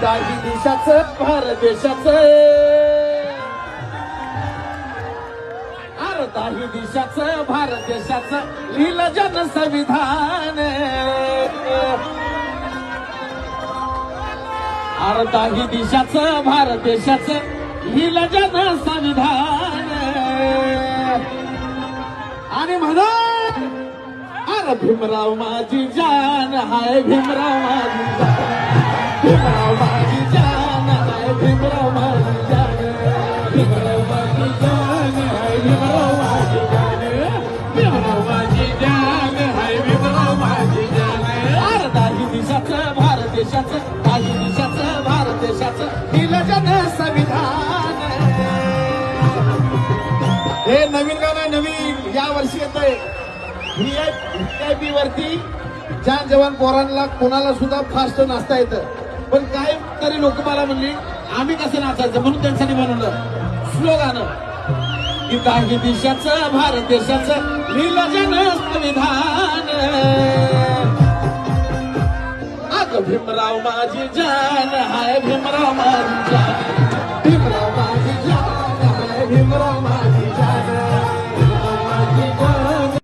काही दिशाचं भारत देशाचं काही दिशाचं भारत देशाचं लिहिलं जन संविधान काही दिशाचं भारत देशाचं लिहिलं जन संविधान आणि म्हणा अरे भीमराव माझी जान हाय भीमराव माझी जान भीमराव माझी जान हाय भीमराव माझी जान भीमराव माझी जान हाय भीमराव माझी जान भीमराव माझी जान हाय भीमराव माझी जान अरे काही दिशाचं भारत देशाचं काही दिशाचं भारत देशाचं लिहिलं जन संविधान हे नवीन गाणं नवीन या वर्षी येतंय VIP वरती जान जवान पोरांना कोणाला सुद्धा फास्ट नाचता येतं पण काय तरी लोक मला म्हणली आम्ही कसं नाचायचं म्हणून त्यांच्यासाठी बनवलं स्लो गाणं की काही देशाचं भारत देशाचं लिहिलं जन संविधान अग भीमराव माझी जान हाय भीमराव माझी जान